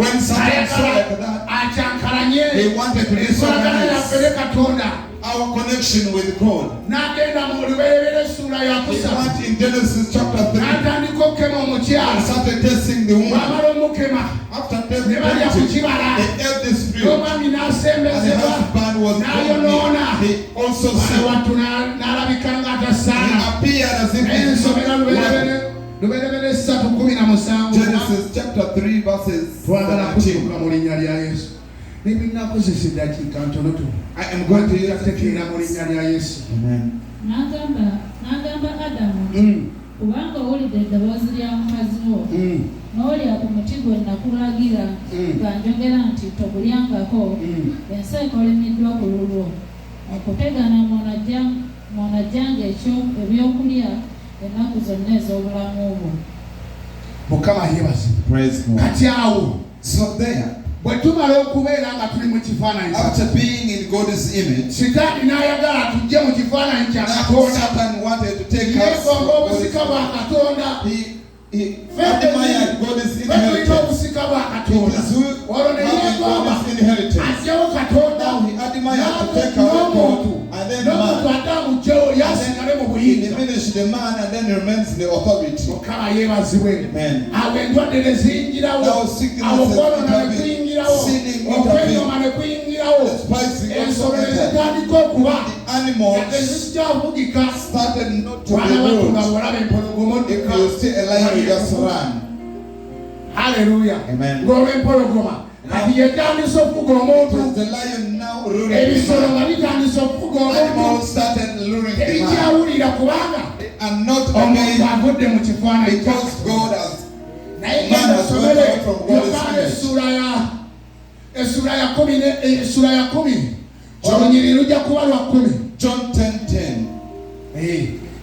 When Satan saw like that, he wanted to disorganize our connection with God. He went in Genesis chapter 3 and started testing the woman. After testing they ate this fruit. And the husband was born. He also sinned. He appeared as if he was Genesis chapter 3 verses 17. I am going to use it. Amen. N'agamba Adamu kubanga owulidde eddoboozi lya mukazi wo n'olya ku muti gwe nakulagira nga njogera nti togulyangako ensi ekolimiddwa ku lulwo okutegana mwonajjange ebyokulya ennaku zonna ez'obulamu bwo. Mukama yeebazibwe. Kati awo so there, after being in God's image, Satan wanted to take us. He admired God's inheritance. Now he admired to take away God, and then man. He diminished the man and then remains the authority. Amen. Now sickness sinning the animals started not to be ruled. If you see a lion, you just run. Hallelujah. Amen. The lion now ruling animals started luring the man and not obeying because God has man has went out from God's image. John 10:10.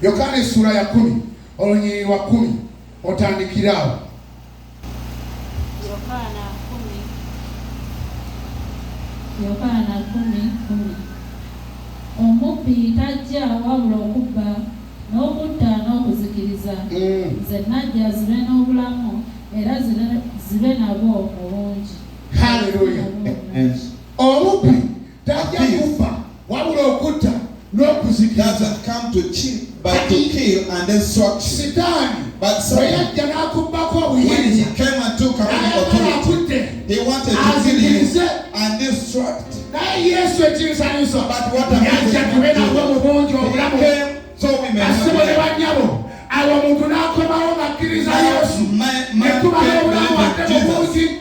Yohana sura ya 10 olunyiri wa 10 otandikirawo. Yohana 10:10. Omubbi tajja wabula okubba n'okutta n'okuzikiriza. Nze najja zibe n'obulamu era zibe nabwo obungi. Hallelujah. Omubbi tajja kubba wabula okutta n'okuzikiriza. Doesn't come to cheat but to kill and destruction. But Satan, when he came and took away authority, he wanted to kill him and destruct. But what happened? He came so we may have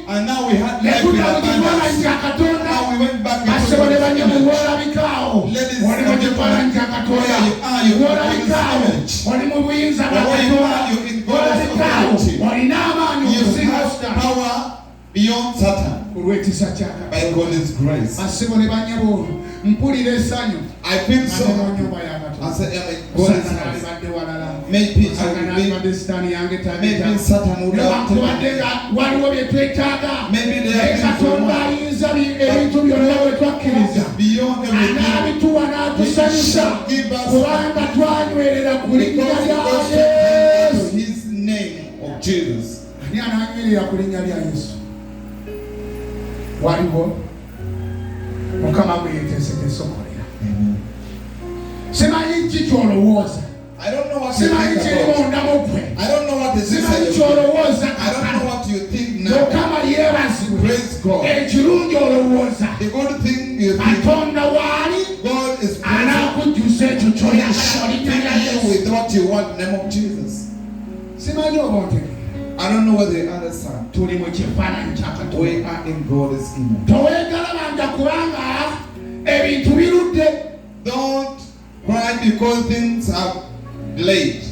and now we had life in abundance. Now we went back into Ladies and gentlemen, where you are, you in God's image. Wherever you are, you in God's authority. You have power beyond Satan by God's grace. I feel so happy as I am in God's house. Maybe I will be, maybe Satan would have maybe there are things beyond everything. He shall give us because to his name of Jesus. I don't know what you think about. I don't know what is inside of you. I don't know what you think now. Praise God. The good thing you think, God is present. He shall fill you with what you want in the name of Jesus. I don't know what they understand. We are in God's image. Don't cry because things are delayed.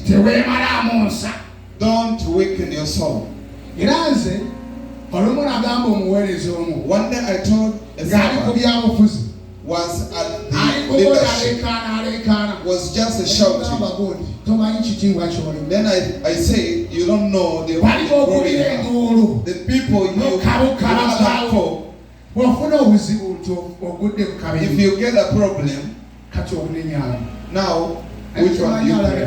Don't weaken your soul. One day I told a servant was at the leadership, was just a shouting. Then I say, you don't know the people you are for. If you get a problem, now which one do you pray?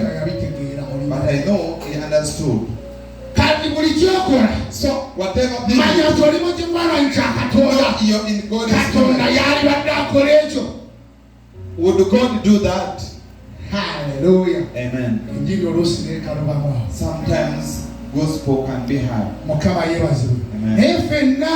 But I know he understood. Kati buli kyokola. So whatever thing Manya toli mu kifaananyi kya Katonda. you're in God's Katonda image. yali badde akola ekyo. Would God do that? Hallelujah. Amen. Enjiri oluusi neekalubamu. Sometimes gospel can be hard. Mukama yeebazibwe. Amen. Naye ffenna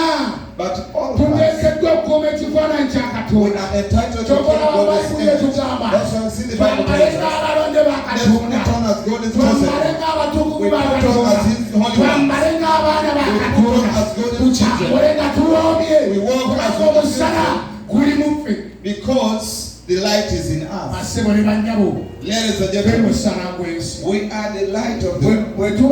But all of us, tuteekeddwa okukuuma ekifaananyi kya we Katonda. are entitled to Kyokola keep God's Bayibuli image. etugamba. That's why I see the Bible Twambale tells us. ng'abalonde ba Let's Katonda. put on as God's Twambale chosen. ng'abatukuvu We ba put on Katonda. as His holy ones. Twambale ng'abaana ba We put on Katonda. as God's Tukyambule children. nga tuloobye. We walk as Kubanga omusana guli mu ffe. Because the light is in us. Bassebo ne bannyabo. Ladies and Ffe gentlemen, musana gw'ensi. we are the light of the Bwe tuba